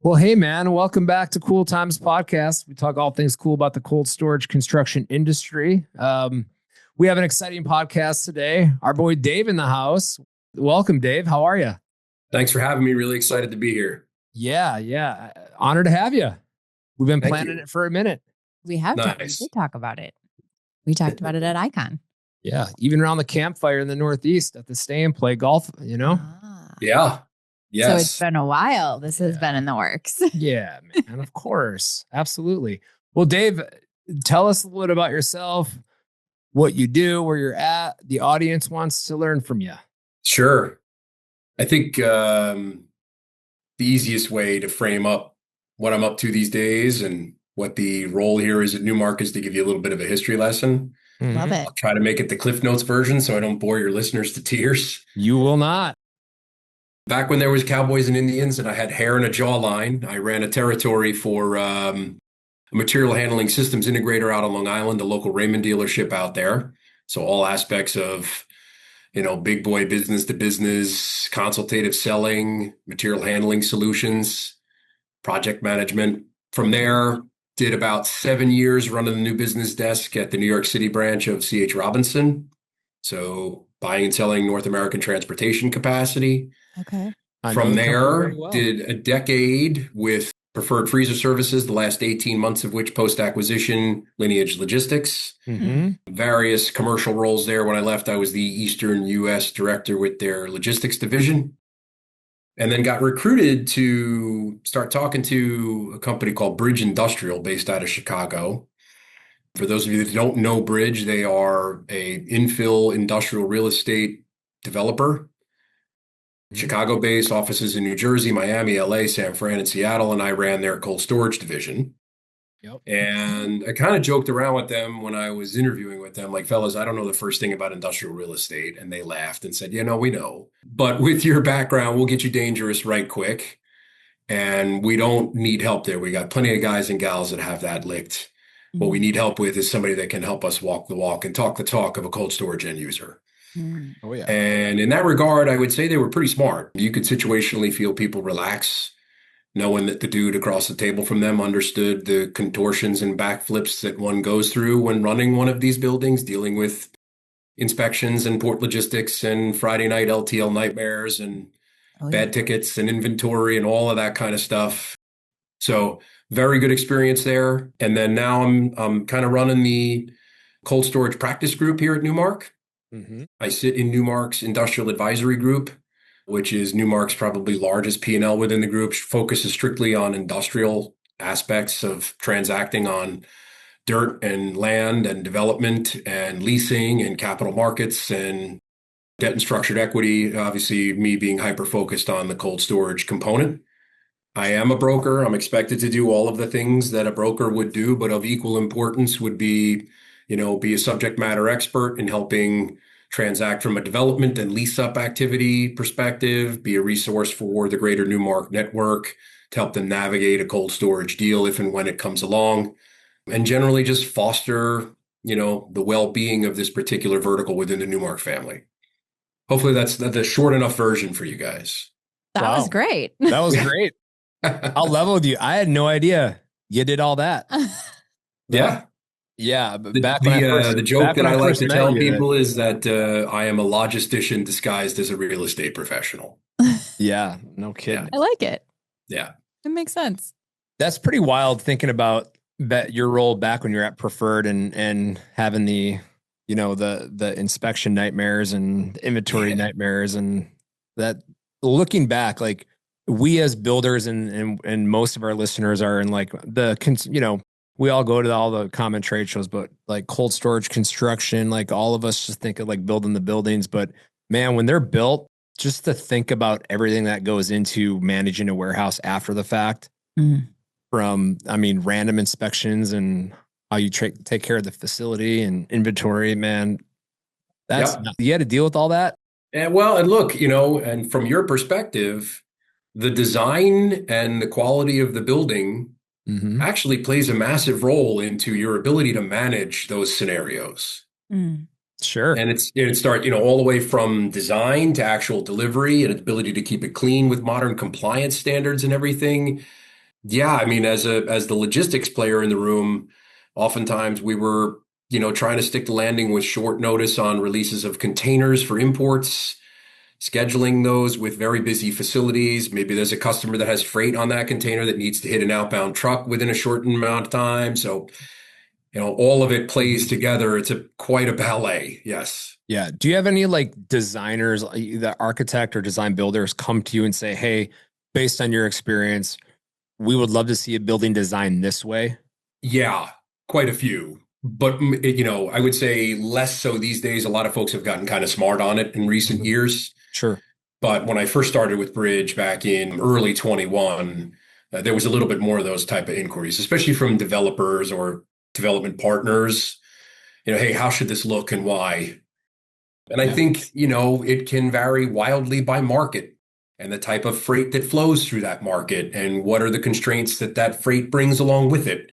Well, hey, man, welcome back to Cool Times Podcast. We talk all things cool about the cold storage construction industry. We have an exciting podcast today. Our boy Dave in the house. Welcome, Dave. How are you? Thanks for having me. Really excited to be here. Yeah. Honored to have you. We've been Thank planning you. it for a minute. We have we Nice. did talk about it. We talked about it at Icon. Yeah, even around the campfire in the Northeast at the stay and play golf, Yeah. Yes. So it's been a while. This has been in the works. Yeah, man, of course. Absolutely. Well, Dave, tell us a little bit about yourself, what you do, where you're at. The audience wants to learn from you. Sure. I think the easiest way to frame up what I'm up to these days and what the role here is at Newmark is to give you a little bit of a history lesson. Love it. I'll try to make it the Cliff Notes version so I don't bore your listeners to tears. You will not. Back when there was cowboys and Indians and I had hair and a jawline, I ran a territory for a material handling systems integrator out on Long Island, a local Raymond dealership out there. So all aspects of, big boy business to business, consultative selling, material handling solutions, project management. From there, did about 7 years running the new business desk at the New York City branch of C.H. Robinson. So buying and selling North American transportation capacity. Okay. From there, did a decade with Preferred Freezer Services, the last 18 months of which post-acquisition Lineage Logistics. Various commercial roles there. When I left, I was the Eastern U.S. director with their logistics division. And then got recruited to start talking to a company called Bridge Industrial based out of Chicago. For those of you that don't know Bridge, they are a infill industrial real estate developer. Chicago-based offices in New Jersey, Miami, LA, San Fran, and Seattle, and I ran their cold storage division. Yep. And I kind of joked around with them when I was interviewing with them, like, fellas, I don't know the first thing about industrial real estate. And they laughed and said, we know. But with your background, we'll get you dangerous right quick. And we don't need help there. We got plenty of guys and gals that have that licked. What we need help with is somebody that can help us walk the walk and talk the talk of a cold storage end user. Oh, yeah. And in that regard, I would say they were pretty smart. You could situationally feel people relax, knowing that the dude across the table from them understood the contortions and backflips that one goes through when running one of these buildings, dealing with inspections and port logistics and Friday night LTL nightmares and bad tickets and inventory and all of that kind of stuff. So very good experience there. And then now I'm kind of running the cold storage practice group here at Newmark. I sit in Newmark's industrial advisory group, which is Newmark's probably largest P&L within the group, focuses strictly on industrial aspects of transacting on dirt and land and development and leasing and capital markets and debt and structured equity. Obviously, me being hyper-focused on the cold storage component. I am a broker. I'm expected to do all of the things that a broker would do, but of equal importance would be be a subject matter expert in helping transact from a development and lease up activity perspective, be a resource for the greater Newmark network to help them navigate a cold storage deal if and when it comes along, and generally just foster, the well-being of this particular vertical within the Newmark family. Hopefully that's the short enough version for you guys. That was great. That was great. I'll level with you. I had no idea you did all that. Yeah. Yeah, but the joke that I like to tell people is that I am a logistician disguised as a real estate professional. Yeah, no kidding. I like it. Yeah, it makes sense. That's pretty wild thinking about your role back when you're at Preferred and having the inspection nightmares and inventory nightmares, and that looking back, like we as builders and most of our listeners are in like we all go to all the common trade shows, but like cold storage construction, like all of us just think of like building the buildings. But man, when they're built, just to think about everything that goes into managing a warehouse after the fact, from, random inspections and how you take care of the facility and inventory, man, you had to deal with all that. And look, and from your perspective, the design and the quality of the building actually plays a massive role into your ability to manage those scenarios. Sure. And it starts, all the way from design to actual delivery and ability to keep it clean with modern compliance standards and everything. Yeah, I mean, as the logistics player in the room, oftentimes we were, trying to stick the landing with short notice on releases of containers for imports, scheduling those with very busy facilities. Maybe there's a customer that has freight on that container that needs to hit an outbound truck within a shortened amount of time. So, all of it plays together. It's quite a ballet. Yes. Yeah. Do you have any like designers, the architect or design builders come to you and say, hey, based on your experience, we would love to see a building designed this way? Yeah, quite a few. But, I would say less so these days. A lot of folks have gotten kind of smart on it in recent Mhm. years. Sure. But when I first started with Bridge back in early 21, there was a little bit more of those type of inquiries, especially from developers or development partners. Hey, how should this look and why? And I Yeah. think, it can vary wildly by market and the type of freight that flows through that market and what are the constraints that that freight brings along with it.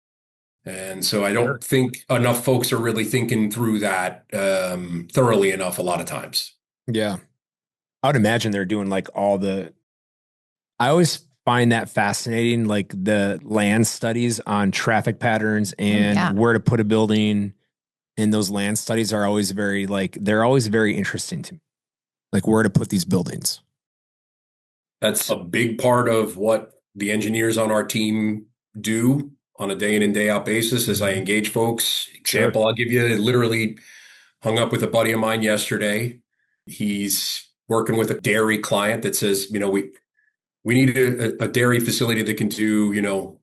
And so I Sure. don't think enough folks are really thinking through that thoroughly enough a lot of times. Yeah. I would imagine they're doing like I always find that fascinating, like the land studies on traffic patterns Oh, and yeah. where to put a building. And those land studies are always they're always very interesting to me, like where to put these buildings. That's a big part of what the engineers on our team do on a day in and day out basis as I engage folks. Sure. Example I'll give you, literally hung up with a buddy of mine yesterday. He's working with a dairy client that says, we need a dairy facility that can do,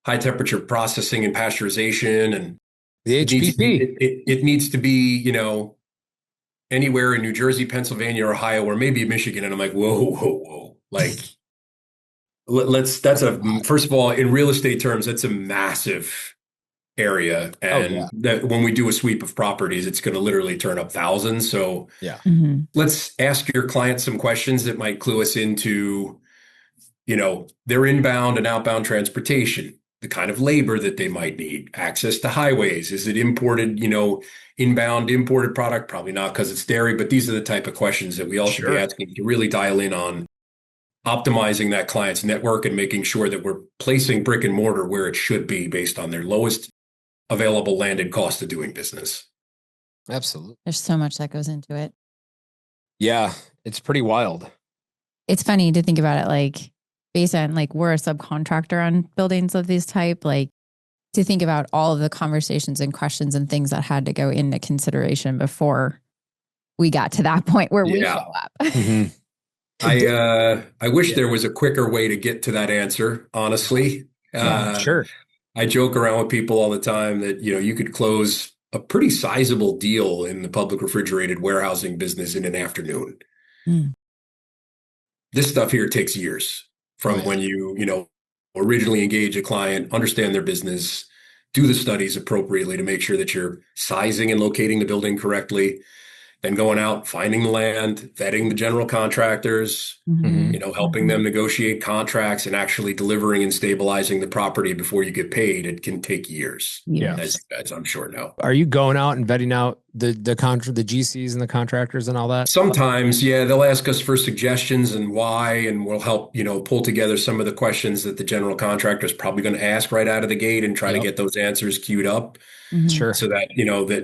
high temperature processing and pasteurization, and The it needs to be HPP. it needs to be, anywhere in New Jersey, Pennsylvania, or Ohio, or maybe Michigan. And I'm like, whoa, whoa, whoa. Like, that's first of all, in real estate terms, that's a massive area. Oh yeah. And that when we do a sweep of properties, it's going to literally turn up thousands. So Yeah. Mhm. let's ask your client some questions that might clue us into, their inbound and outbound transportation, the kind of labor that they might need, access to highways. Is it imported, inbound imported product? Probably not because it's dairy, but these are the type of questions that we all should be Sure. asking to really dial in on optimizing that client's network and making sure that we're placing brick and mortar where it should be based on their lowest available landed cost of doing business. Absolutely. There's so much that goes into it. Yeah. It's pretty wild. It's funny to think about it, like based on like we're a subcontractor on buildings of this type, like to think about all of the conversations and questions and things that had to go into consideration before we got to that point where we show Yeah. up. Mhm. I wish Yeah. there was a quicker way to get to that answer, honestly. Yeah. Sure. I joke around with people all the time that, you could close a pretty sizable deal in the public refrigerated warehousing business in an afternoon. Mm. This stuff here takes years Oh from yeah. when you originally engage a client, understand their business, do the studies appropriately to make sure that you're sizing and locating the building correctly, then going out, finding the land, vetting the general contractors, Mhm. Mhm. helping them negotiate contracts and actually delivering and stabilizing the property before you get paid. It can take years, Yeah. Years. as I'm sure know. Are you going out and vetting out the GCs and the contractors and all that? Sometimes, yeah, they'll ask us for suggestions and why, and we'll help, pull together some of the questions that the general contractor is probably going to ask right out of the gate and try to Yep. get those answers queued up Mhm. Sure. so that,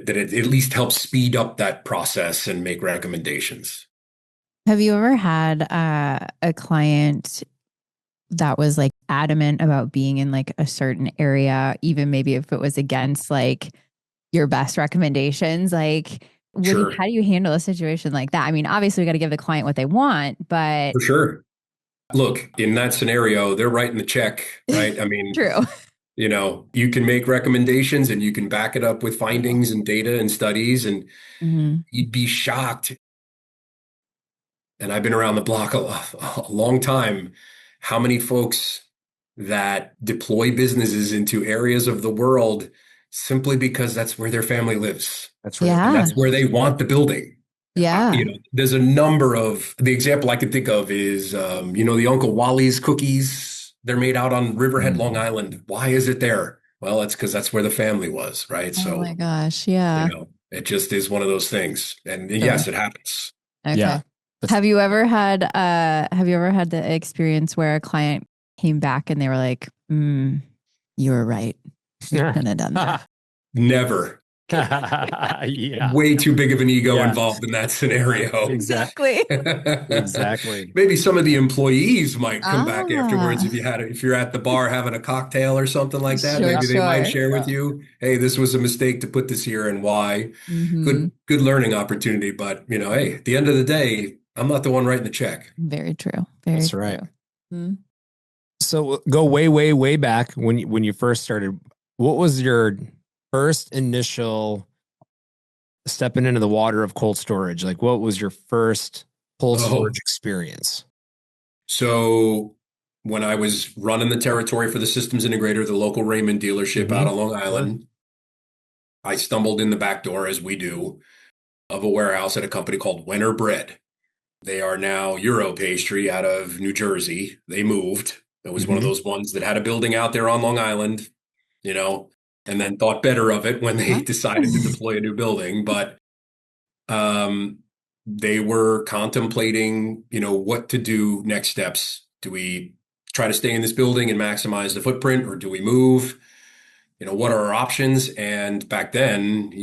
that it at least helps speed up that process and make recommendations. Have you ever had a client that was like adamant about being in like a certain area, even maybe if it was against like your best recommendations? Like, Sure. how do you handle a situation like that? I mean, obviously, we got to give the client what they want, but For sure. Look, in that scenario, they're writing the check, right? I mean, true. you can make recommendations and you can back it up with findings and data and studies, and Mhm. you'd be shocked. And I've been around the block a long time, how many folks that deploy businesses into areas of the world simply because that's where their family lives That's where the and Yeah. that's where they want the building. Yeah. There's a number of the example I could think of is, the Uncle Wally's cookies. They're made out on Riverhead, Long Island. Why is it there? Well, it's because that's where the family was, right? Oh my So, gosh. Yeah. it just is one of those things. And Sure. yes, it happens. Okay. Yeah. Have you ever had the experience where a client came back and they were like, you were right. You couldn't have done that. Never. Yeah. Way too big of an ego Yeah. involved in that scenario. Exactly. Exactly. Maybe some of the employees might come back afterwards Ah. if you're at the bar having a cocktail or something like that. Sure, Maybe they might sure. share with you, hey, this was a mistake to put this here and why. Mhm. Good learning opportunity. But hey, at the end of the day, I'm not the one writing the check. Very true. Very That's true. right. Mhm. So go way, way, way back when you first started. What was your first initial stepping into the water of cold storage? Like, what was your first cold storage experience? So when I was running the territory for the systems integrator, the local Raymond dealership out on Long Island, I stumbled in the back door, as we do, of a warehouse at a company called Winter Bread. They are now Euro Pastry out of New Jersey. They moved. It was one of those ones that had a building out there on Long Island, and then thought better of it when they decided to deploy a new building. But they were contemplating, what to do next steps. Do we try to stay in this building and maximize the footprint, or do we move? What are our options? And back then,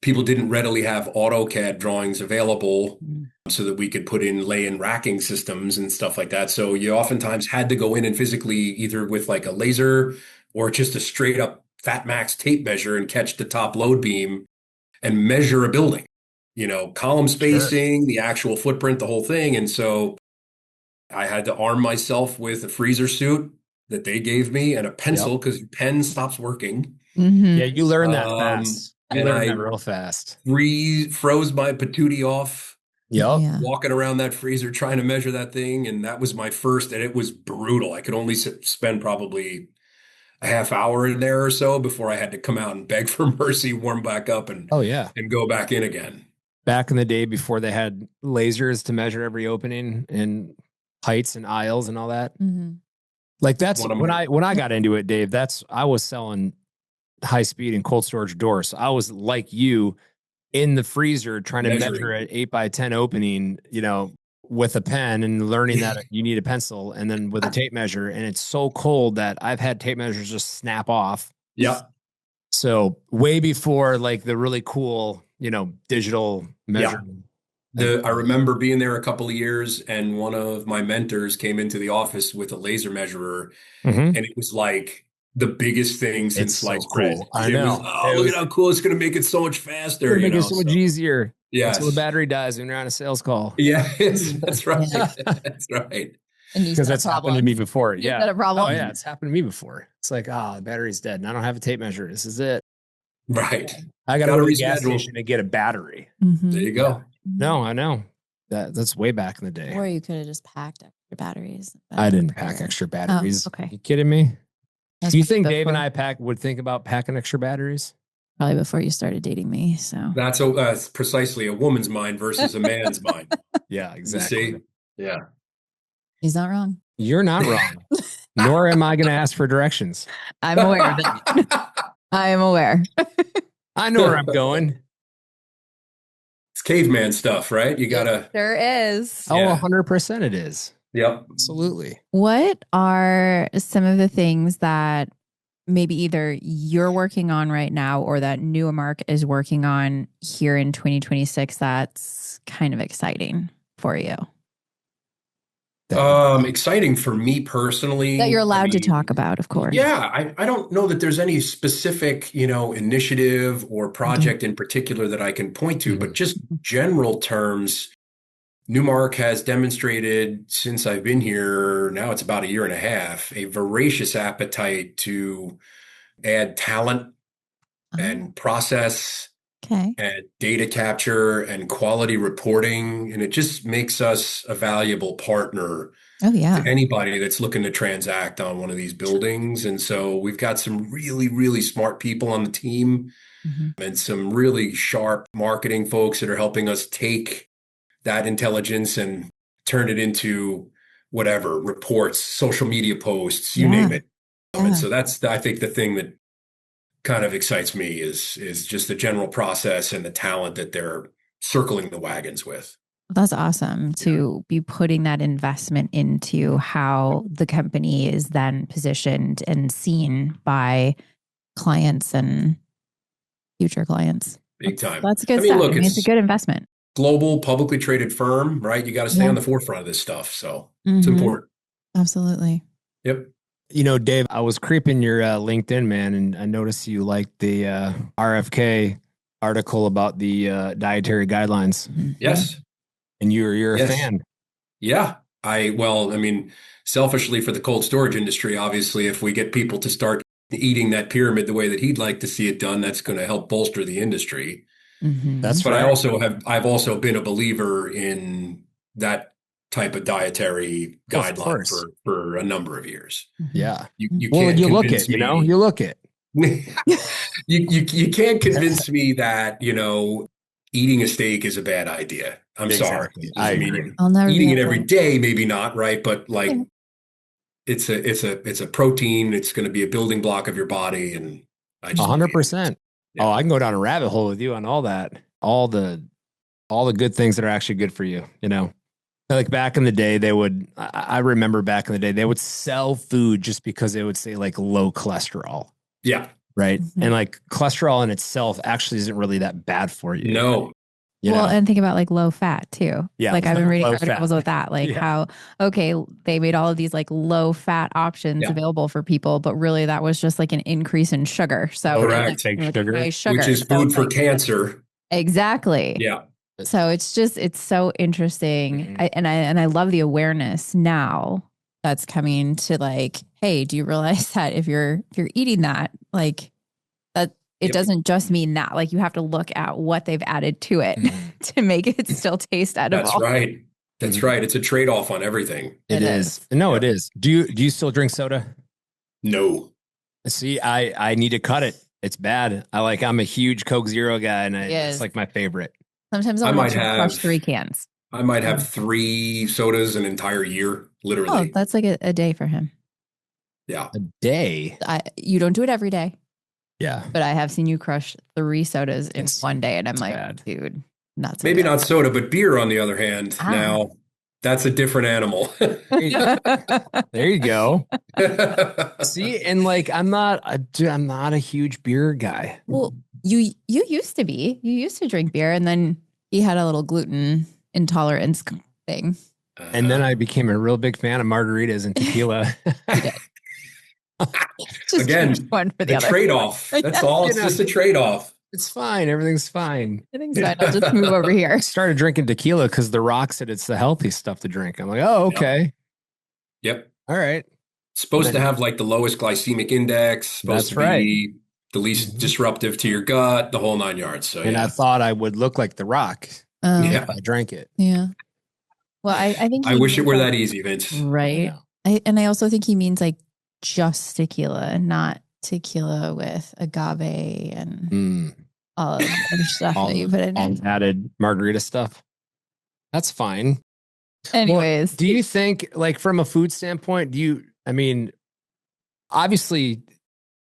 people didn't readily have AutoCAD drawings available so that we could put in lay-in racking systems and stuff like that. So you oftentimes had to go in and physically, either with like a laser or just a straight up Fat Max tape measure, and catch the top load beam and measure a building, column spacing, the actual footprint, the whole thing. And so I had to arm myself with a freezer suit that they gave me and a pencil, because your pen stops working. Yeah, you learn that fast. You And learn I that real fast. froze my patootie off, Yep. Yeah. walking around that freezer trying to measure that thing. And that was my first, and it was brutal. I could only spend probably a half hour in there or so before I had to come out and beg for mercy, warm back up, and Oh, yeah. and go back in again. Back in the day before they had lasers to measure every opening and heights and aisles and all that. Like that's when I got into it, Dave, I was selling high speed and cold storage doors. So I was like you in the freezer trying to measure an 8x10 opening, with a pen, and learning that you need a pencil, and then with a tape measure. And it's so cold that I've had tape measures just snap off. Yeah. So way before like the really cool, digital measurement. I remember being there a couple of years, and one of my mentors came into the office with a laser measurer, and it was like the biggest thing since sliced bread. Cool. I know. Look at how cool it's going to make it so much faster. Make it so much easier. Yeah. Until the battery dies when you're on a sales call. Yes, that's right. That's right. Because that's happened to me before. You got a problem. Oh, yeah. It's happened to me before. It's like, the battery's dead, and I don't have a tape measure. This is it. Right. I got to go to the gas station to get a battery. There you go. Yeah. No, I know. That's way back in the day. Or you could have just packed extra batteries. I didn't pack extra batteries. Oh, okay. You kidding me? That's Do you think before. Dave and I would think about packing extra batteries? Probably before you started dating me. So That's precisely a woman's mind versus a man's mind. Yeah, exactly. You see? Yeah. he's not wrong. You're not wrong. Nor am I going to ask for directions. I'm aware of it. I am aware. I know where I'm going. It's caveman stuff, right? You gotta. There is. Oh, 100% it is. Yep. Absolutely. What are some of the things that maybe either you're working on right now, or that Nuamark is working on here in 2026 that's kind of exciting for you? Exciting for me personally. That you're allowed to talk about, of course. Yeah, I don't know that there's any specific, initiative or project in particular that I can point to, but just general terms, Newmark has demonstrated since I've been here, now it's about a year and a half, a voracious appetite to add talent and process and data capture and quality reporting. And it just makes us a valuable partner to anybody that's looking to transact on one of these buildings. And so we've got some really, really smart people on the team and some really sharp marketing folks that are helping us take that intelligence and turn it into whatever, reports, social media posts, you name it. And so that's, I think, the thing that kind of excites me is just the general process and the talent that they're circling the wagons with. That's awesome to be putting that investment into how the company is then positioned and seen by clients and future clients. Big time. That's good I mean, stuff. look, It's a it's good investment. global, publicly traded firm, right? You got to stay Yeah. on the forefront of this stuff. So it's Mhm. important. Absolutely. Yep. You know, Dave, I was creeping your LinkedIn, man, and I noticed you liked the RFK article about the dietary guidelines, Yes. and you're a Yes. fan. Yeah. Well, I mean, selfishly for the cold storage industry, obviously, if we get people to start eating that pyramid the way that he'd like to see it done, that's going to help bolster the industry. That's But right. I've also been a believer in that type of dietary Oh, of guideline course. for a number of years. Yeah. You Well, can't you look convince it, you me. look it. You can't convince me that, eating a steak is a bad idea. I'm sorry. Exactly. I agree. I'll never be Eating it able every to. day, maybe not, right? But Yeah. like it's a protein, it's going to be a building block of your body, and I just believe it. 100%. Yeah. Oh, I can go down a rabbit hole with you on all that. All the good things that are actually good for you, Like back in the day, I remember back in the day, they would sell food just because they would say like low cholesterol, Yeah. right? Mhm. And like cholesterol in itself actually isn't really that bad for you. No. Well, and think about like low fat too. Yeah, Like I've been reading low articles fat. with that, like Yeah. how, okay, they made all of these like low fat options Yeah. available for people, but really that was just like an increase in sugar. So Correct. Take like sugar. high sugar. Which is So food it's for like, cancer. exactly. Yeah. So it's so interesting. Mhm. I love the awareness now that's coming to like, hey, do you realize that if you're eating that, like that it Yep. doesn't just mean that, like you have to look at what they've added to it to make it still taste edible. That's right. That's Mhm. right. It's a trade-off on everything. It is. No, it Yeah. is. Do you still drink soda? No. See, I need to cut it. It's bad. I'm a huge Coke Zero guy, and Yes. it's like my favorite. Sometimes I I'll might watch you crush have 3 cans. I might have 3 sodas an entire year, Oh, literally. that's like a day for him. Yeah. A day. You don't do it every day, Yeah. but I have seen you crush 3 sodas in one day, and I'm like, bad. dude, nuts. Maybe not soda, but beer on the other hand. Ah. Now, that's a different animal. There you go. See, and like I'm not a huge beer guy. Well, you used to be. You used to drink beer, and then you had a little gluten intolerance thing. And then I became a real big fan of margaritas and tequila. Just Again, one for the the other. trade-off. That's all. It's just a trade-off. It's fine. Everything's fine. Everything's fine. I'll just move over here. I started drinking tequila because The Rock said it's the healthy stuff to drink. I'm like, oh, okay. Yep. All right. It's supposed to have like the lowest glycemic index, supposed That's to be the least disruptive to your gut, the whole 9 yards. So And yeah. I thought I would look like The Rock Yeah. if I drank it. Yeah. Well, I think I wish it were that easy, Vince. right. I also think he means like just tequila, not tequila with agave and all of the other stuff that you put in it. Added margarita stuff. That's fine. Anyways, Well, do you think, like, from a food standpoint, obviously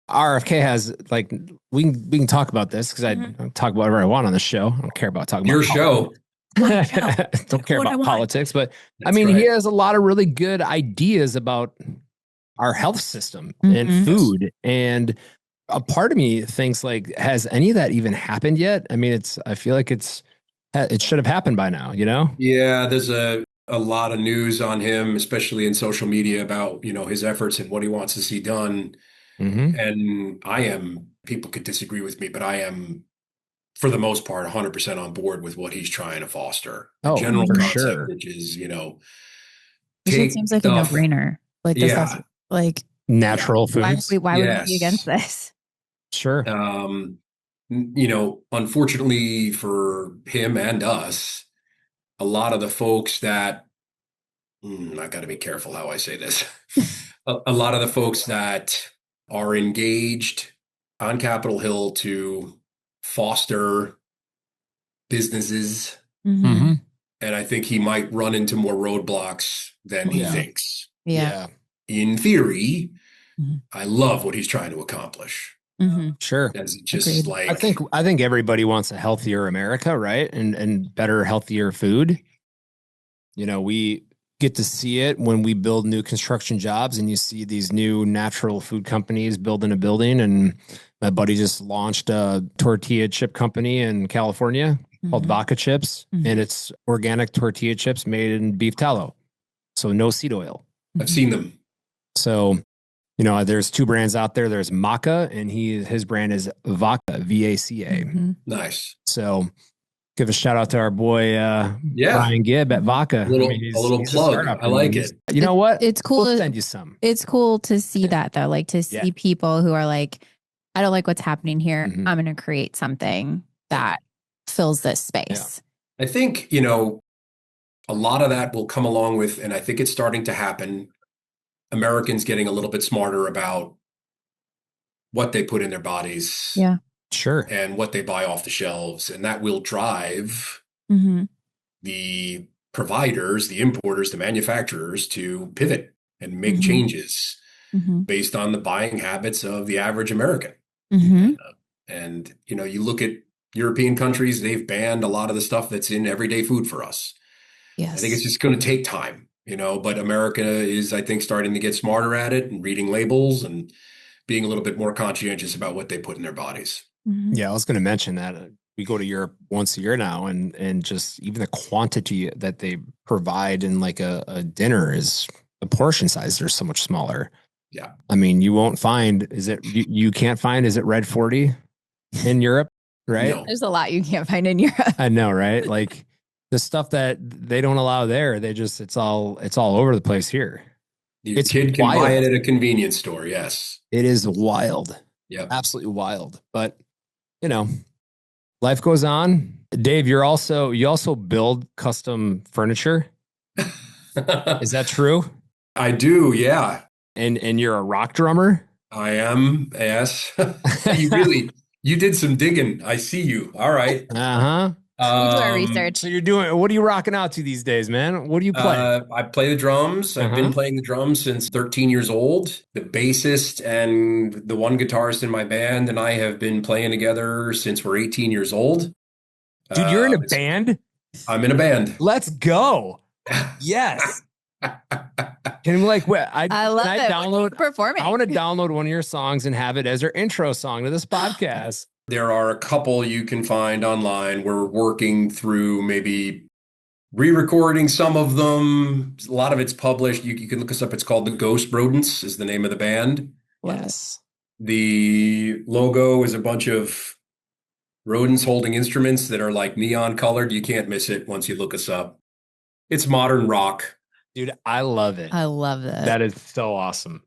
RFK has, like, we can talk about this because I talk about whatever I want on the show. I don't care about talking Your about show. don't care about politics, but That's he right. has a lot of really good ideas about our health system and food. And a part of me thinks, like, has any of that even happened yet? I mean, I feel like it should have happened by now, Yeah, there's a lot of news on him, especially in social media about, his efforts and what he wants to see done. And people could disagree with me, but I am, for the most part, 100% on board with what he's trying to foster. The general for concept, sure. which is, it seems like a no-brainer. Like, this yeah, like natural foods. Why would we be against this? Sure. Unfortunately for him and us, a lot of the folks that I got to be careful how I say this. A lot of the folks that are engaged on Capitol Hill to foster businesses, and I think he might run into more roadblocks than he thinks. Yeah. In theory, I love what he's trying to accomplish. Sure. As just like I think everybody wants a healthier America, right? And better, healthier food. we get to see it when we build new construction jobs, and you see these new natural food companies building a building. And my buddy just launched a tortilla chip company in California called Vaca Chips, and it's organic tortilla chips made in beef tallow. So no seed oil. I've seen them. So, there's two brands out there. There's Maca, and his brand is Vaca, VACA. Nice. So give a shout out to our boy Brian Gibb at Vaca. A little plug. I like it. You know what? It's cool. We'll send you some. It's cool to see that though, like to see people who are like, I don't like what's happening here. I'm going to create something that fills this space. Yeah. I think, a lot of that will come along with, and I think it's starting to happen, Americans getting a little bit smarter about what they put in their bodies. Yeah. Sure. And what they buy off the shelves. And that will drive the providers, the importers, the manufacturers to pivot and make changes based on the buying habits of the average American. And, you look at European countries, they've banned a lot of the stuff that's in everyday food for us. Yes. I think it's just going to take time, but America is, I think, starting to get smarter at it and reading labels and being a little bit more conscientious about what they put in their bodies. Yeah, I was going to mention that we go to Europe once a year now, and just even the quantity that they provide in like a dinner is the portion size. They're so much smaller. Yeah. I mean, you won't find, you can't find, is it Red 40 in Europe, right? No. There's a lot you can't find in Europe. I know, right? Like the stuff that they don't allow there, it's all over the place here. Your kid can buy it at a convenience store. Yes. It is wild. Yeah. Absolutely wild. But life goes on. Dave, you also build custom furniture. Is that true? I do, yeah. And you're a rock drummer? I am, yes. You did some digging. I see you. All right. We do our research. So what are you rocking out to these days, man? What do you play? I play the drums. I've been playing the drums since 13 years old. The bassist and the one guitarist in my band and I have been playing together since we're 18 years old. Dude, you're in a band? I'm in a band. Let's go. Yes. Can we I love it. Performing. I want to download one of your songs and have it as our intro song to this podcast. There are a couple you can find online. We're working through maybe re-recording some of them. A lot of it's published. You can look us up. It's called the Ghost Rodents is the name of the band. Yes. The logo is a bunch of rodents holding instruments that are like neon colored. You can't miss it once you look us up. It's modern rock. Dude, I love it. I love this. That is so awesome.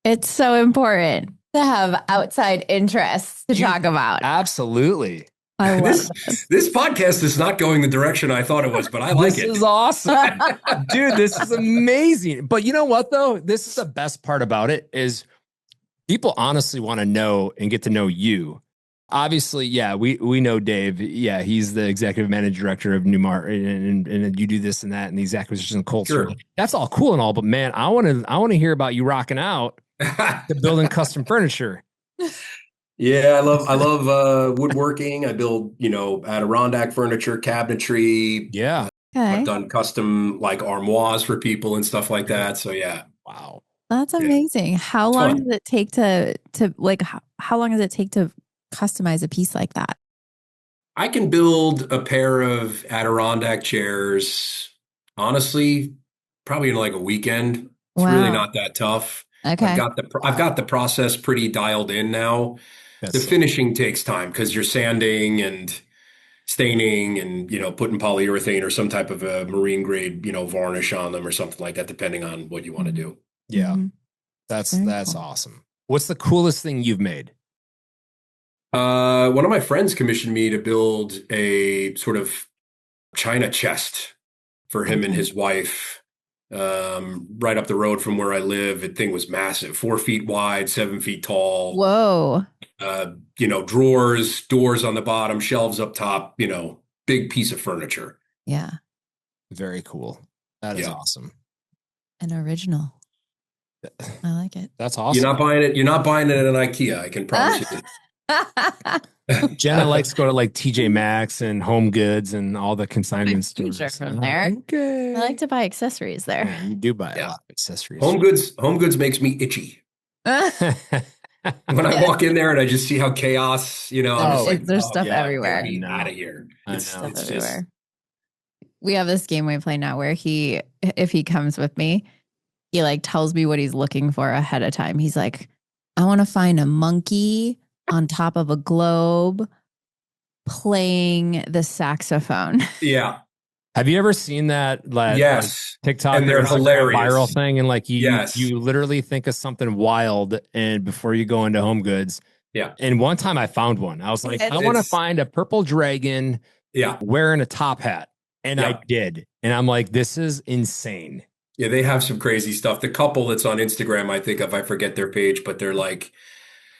It's so important to have outside interests to talk about. Absolutely. I love this podcast is not going the direction I thought it was, but I like it. This is awesome. Dude, this is amazing. But you know what, though? This is the best part about it is people honestly want to know and get to know you. Obviously, yeah, we know Dave. Yeah, he's the executive managing director of Newmar, and you do this and that and these acquisitions culture. Sure. That's all cool and all, but man, I want to hear about you rocking out to building custom furniture. Yeah, I love woodworking. I build, Adirondack furniture, cabinetry. Yeah. Okay. I've done custom like armoires for people and stuff like that. So yeah. Wow. That's amazing. How long does it take how long does it take to customize a piece like that? I can build a pair of Adirondack chairs, honestly, probably in like a weekend. It's really not that tough. Okay. I've got the process pretty dialed in now. The finishing takes time because you're sanding and staining and, putting polyurethane or some type of a marine grade, varnish on them or something like that, depending on what you want to do. Yeah. That's cool. Awesome. What's the coolest thing you've made? One of my friends commissioned me to build a sort of china chest for him and his wife, right up the road from where I live. The thing was massive, 4 feet wide, 7 feet tall. Whoa. Drawers, doors on the bottom, shelves up top, big piece of furniture. Yeah. Very cool. That is awesome. An original. I like it. That's awesome. You're not buying it at an IKEA, I can promise you. Jenna likes to go to like TJ Maxx and Home Goods and all the consignment stores. Future from there. Okay. I like to buy accessories there. Yeah, you do buy a Yeah. lot of accessories. Home Goods makes me itchy. When I walk in there and I just see how chaos, I'm just like, there's stuff everywhere. Get me out of here. I Stuff know. It's everywhere. just, We have this game we play now where if he comes with me, he like tells me what he's looking for ahead of time. He's like, I want to find a monkey on top of a globe playing the saxophone. yeah. Have you ever seen that like TikTok And they're hilarious. viral thing? And like Yes. you literally think of something wild and before you go into Home Goods. Yeah. And one time I found one. I was like, I want to find a purple dragon wearing a top hat. And I did. And I'm like, this is insane. Yeah, they have some crazy stuff. The couple that's on Instagram, I think I forget their page, but they're like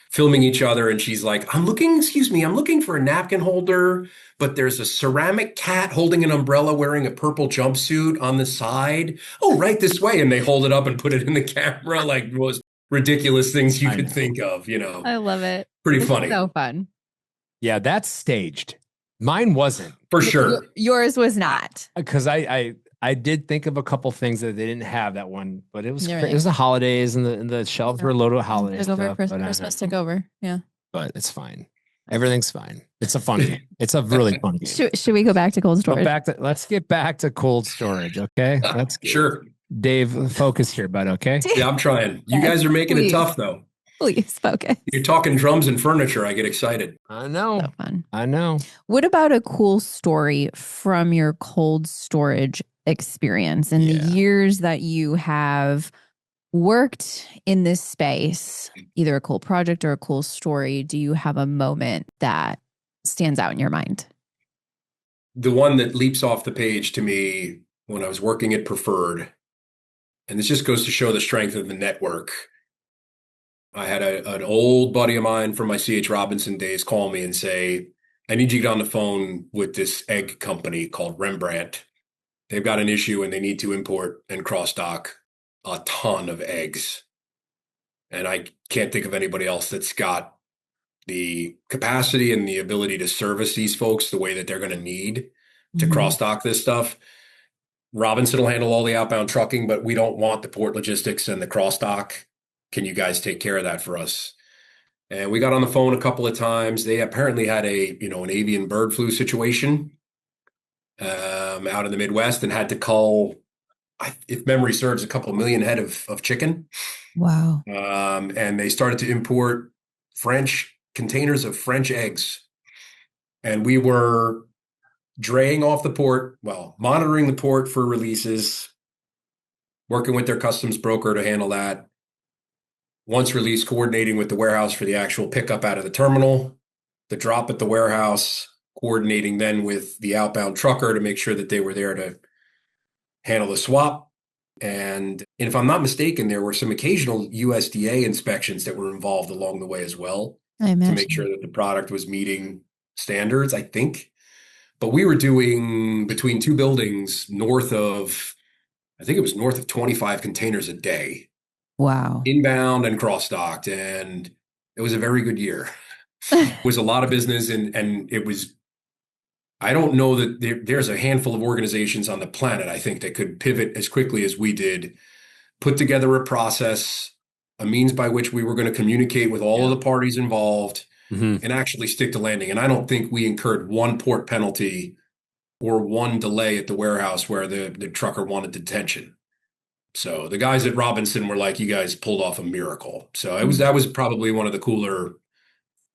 filming each other. And she's like, I'm looking for a napkin holder, but there's a ceramic cat holding an umbrella wearing a purple jumpsuit on the side. Oh, right this way. And they hold it up and put it in the camera, like the most ridiculous things you could think of, I love it. Pretty funny. So fun. Yeah, that's staged. Mine wasn't. For sure. Yours was not. Because I did think of a couple things that they didn't have that one, but it was the holidays and the shelves were loaded with holiday stuff. Christmas took over. Yeah. But it's fine. Everything's fine. It's a fun game. It's a really fun game. Should we go back to cold storage? Let's get back to cold storage, okay? Sure. Dave, focus here, bud, okay? Yeah, I'm trying. You guys are making it tough, though. Please focus. You're talking drums and furniture. I get excited. I know. So fun. I know. What about a cool story from your cold storage experience and the years that you have worked in this space, either a cool project or a cool story? Do you have a moment that stands out in your mind? The one that leaps off the page to me when I was working at Preferred, and this just goes to show the strength of the network. I had an old buddy of mine from my C.H. Robinson days call me and say, I need you to get on the phone with this egg company called Rembrandt. They've got an issue and they need to import and cross-dock a ton of eggs. And I can't think of anybody else that's got the capacity and the ability to service these folks the way that they're going to need to cross-dock this stuff. Robinson will handle all the outbound trucking, but we don't want the port logistics and the cross-dock. Can you guys take care of that for us? And we got on the phone a couple of times. They apparently had an avian bird flu situation out in the Midwest and had to cull, if memory serves, a couple of million head of chicken. Wow. And they started to import containers of French eggs. And we were draying off the port, monitoring the port for releases, working with their customs broker to handle that. Once released, coordinating with the warehouse for the actual pickup out of the terminal, the drop at the warehouse, coordinating then with the outbound trucker to make sure that they were there to handle the swap. And if I'm not mistaken, there were some occasional USDA inspections that were involved along the way as well to make sure that the product was meeting standards, I think. But we were doing between two buildings north of 25 containers a day. Wow. Inbound and cross-docked, and it was a very good year. It was a lot of business, and it was, I don't know that there's a handful of organizations on the planet, I think, that could pivot as quickly as we did, put together a process, a means by which we were going to communicate with all of the parties involved and actually stick to landing. And I don't think we incurred one port penalty or one delay at the warehouse where the trucker wanted detention. So the guys at Robinson were like, you guys pulled off a miracle. So that was probably one of the cooler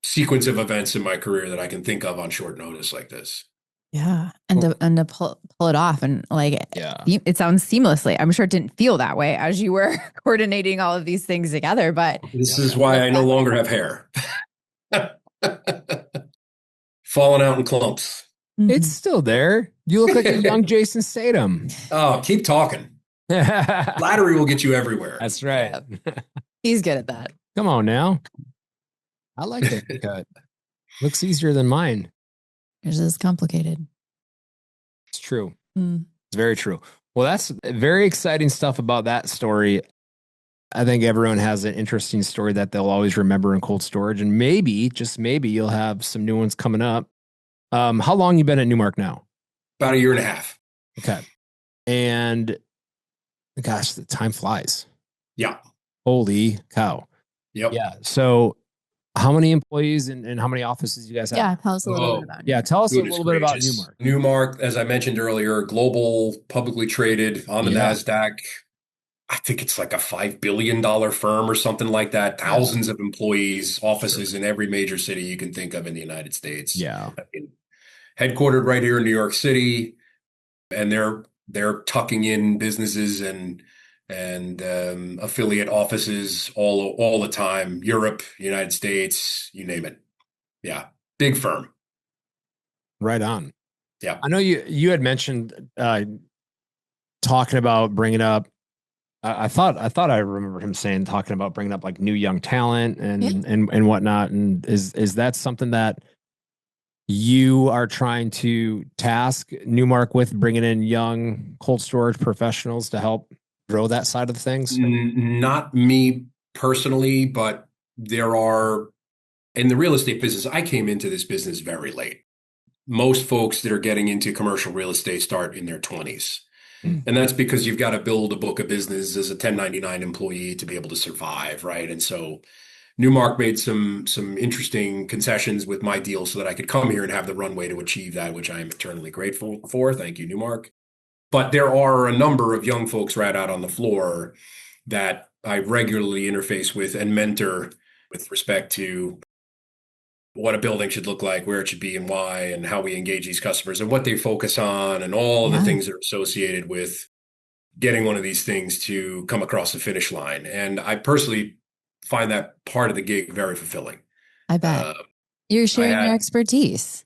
sequence of events in my career that I can think of on short notice like this. Yeah. And to pull it off and it sounds seamlessly. I'm sure it didn't feel that way as you were coordinating all of these things together, but this is why I no longer have hair. Falling out in clumps. It's still there. You look like a young Jason Statham. Oh, keep talking. Flattery will get you everywhere. That's right. He's good at that. Come on now. I like that cut. Looks easier than mine. Yours is complicated. It's true. It's very true. Well, that's very exciting stuff about that story. I think everyone has an interesting story that they'll always remember in cold storage, and maybe, just maybe, you'll have some new ones coming up. How long you been at Newmark now? About a year and a half. Okay. And gosh, the time flies. Yeah. Holy cow. Yep. Yeah. So how many employees and how many offices you guys have? Yeah, tell us a little bit about it. Yeah, tell us a Goodness little bit about gracious. Newmark. Newmark, as I mentioned earlier, global, publicly traded on the NASDAQ. I think it's like a $5 billion firm or something like that. Thousands of employees, offices in every major city you can think of in the United States. Yeah. I mean, headquartered right here in New York City, and they're tucking in businesses and affiliate offices all the time. Europe, United States, you name it. Yeah, big firm. Right on. Yeah. I know you had mentioned talking about bringing up. I thought I remember him saying talking about bringing up like new young talent and whatnot. And is that something that you are trying to task Newmark with, bringing in young cold storage professionals to help grow that side of things? Not me personally, but there are, in the real estate business, I came into this business very late. Most folks that are getting into commercial real estate start in their 20s. And that's because you've got to build a book of business as a 1099 employee to be able to survive, right? And so Newmark made some interesting concessions with my deal so that I could come here and have the runway to achieve that, which I am eternally grateful for. Thank you, Newmark. But there are a number of young folks right out on the floor that I regularly interface with and mentor with respect to what a building should look like, where it should be and why, and how we engage these customers and what they focus on and all of the things that are associated with getting one of these things to come across the finish line. And I personally find that part of the gig very fulfilling. I bet. You're sharing your expertise.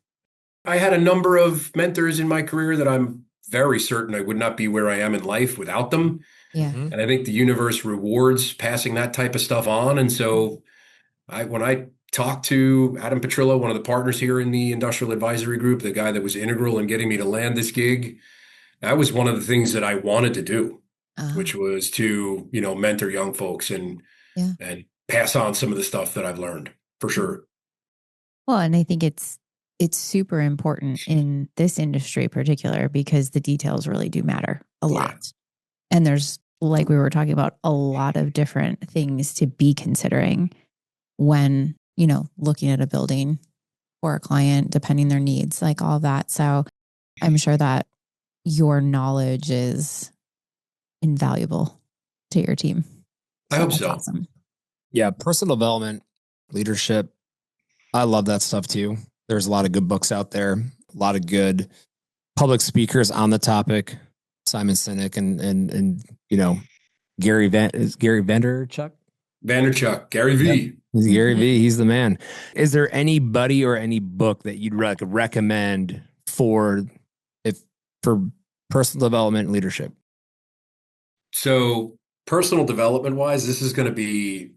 I had a number of mentors in my career that I'm very certain I would not be where I am in life without them. Yeah. And I think the universe rewards passing that type of stuff on. And so when I talked to Adam Petrillo, one of the partners here in the Industrial Advisory Group, the guy that was integral in getting me to land this gig, that was one of the things that I wanted to do, which was to, mentor young folks and pass on some of the stuff that I've learned, for sure. Well, and I think it's super important in this industry in particular because the details really do matter a lot. And there's, like we were talking about, a lot of different things to be considering when, looking at a building for a client, depending their needs, like all that. So I'm sure that your knowledge is invaluable to your team. I hope so. Awesome. Yeah. Personal development, leadership. I love that stuff too. There's a lot of good books out there, a lot of good public speakers on the topic. Simon Sinek and Gary Vaynerchuk. Gary V. Yep. Gary V. He's the man. Is there anybody or any book that you'd recommend for personal development and leadership? So personal development wise, this is going to be,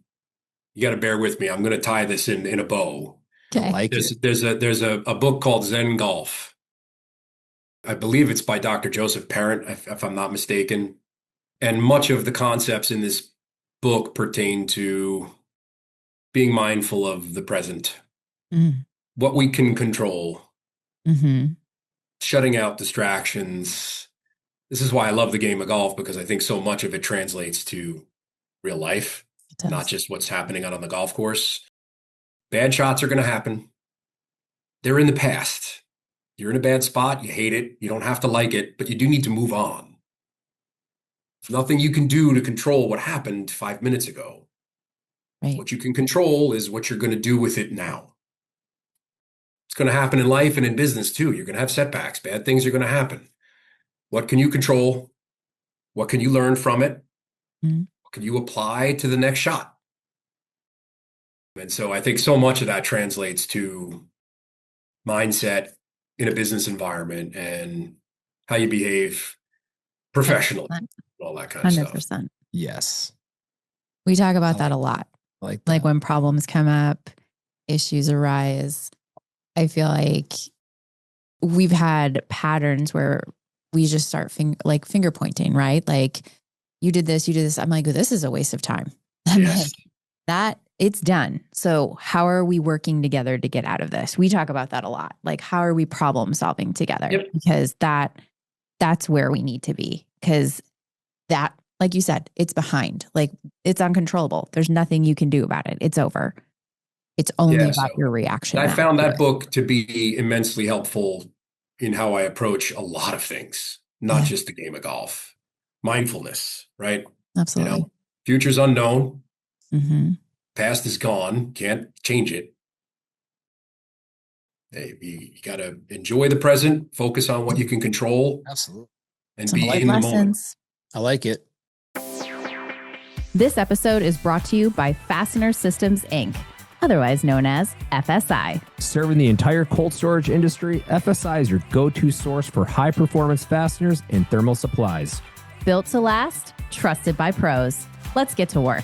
you got to bear with me. I'm going to tie this in a bow. Okay. There's a book called Zen Golf. I believe it's by Dr. Joseph Parent, if I'm not mistaken. And much of the concepts in this book pertain to being mindful of the present, what we can control, shutting out distractions. This is why I love the game of golf, because I think so much of it translates to real life, not just what's happening out on the golf course. Bad shots are going to happen. They're in the past. You're in a bad spot. You hate it. You don't have to like it, but you do need to move on. There's nothing you can do to control what happened 5 minutes ago. Right. What you can control is what you're going to do with it now. It's going to happen in life and in business too. You're going to have setbacks. Bad things are going to happen. What can you control? What can you learn from it? What can you apply to the next shot? And so I think so much of that translates to mindset in a business environment and how you behave professionally, 100%. All that kind of 100%. stuff. Yes. We talk about that a lot. Like when problems come up, issues arise. I feel like we've had patterns where we just start finger pointing, right? Like you did this. I'm like, oh, this is a waste of time. And Yes. like that, it's done. So how are we working together to get out of this? We talk about that a lot. Like, how are we problem solving together? Yep. Because that's where we need to be. Because that, like you said, it's behind. Like, it's uncontrollable. There's nothing you can do about it. It's over. It's only Yeah, about so your reaction. I now found to that it. book to be immensely helpful in how I approach a lot of things, not Yeah. just the game of golf. Mindfulness, right? Absolutely. Future's unknown, Mm-hmm. past is gone, can't change it. Hey, you got to enjoy the present, focus on what you can control, Absolutely. and Some be life in the moment. lessons. I like it. This episode is brought to you by Fastener Systems, Inc., otherwise known as FSI. Serving the entire cold storage industry, FSI is your go-to source for high-performance fasteners and thermal supplies. Built to last, trusted by pros. Let's get to work.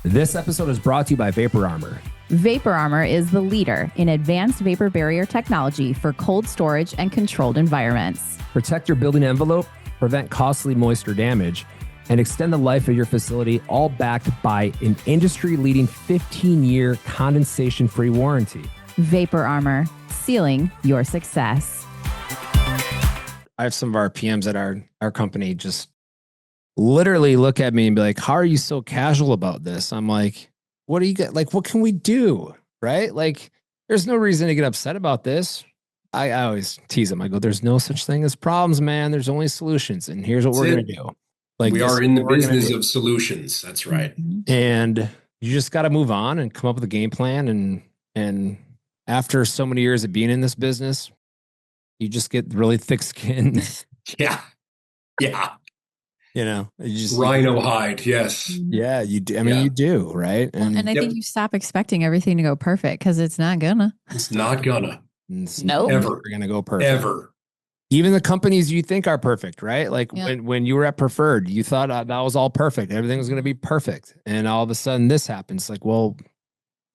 This episode is brought to you by Vapor Armor. Vapor Armor is the leader in advanced vapor barrier technology for cold storage and controlled environments. Protect your building envelope, prevent costly moisture damage, and extend the life of your facility, all backed by an industry-leading 15-year condensation-free warranty. Vapor Armor, sealing your success. I have some of our PMs at our company just literally look at me and be like, how are you so casual about this? I'm like, what do you get? Like, what can we do? Right? Like, there's no reason to get upset about this. I always tease them. I go, there's no such thing as problems, man. There's only solutions. And here's what we're going to do. Like, we this are is in the what we're gonna business do. of solutions. That's right. And you just got to move on and come up with a game plan. And after so many years of being in this business, you just get really thick skin. Yeah. Yeah. You know, you just Rhino hide. Yes. Yeah, you do. I mean, Yeah. you do, right? And I Yep. think you stop expecting everything to go perfect because it's not gonna. It's not gonna. it's Nope. never Ever. going to go perfect. Ever. Even the companies you think are perfect, right? Like Yeah. when you were at Preferred, you thought that was all perfect. Everything was going to be perfect. And all of a sudden this happens. Like, well,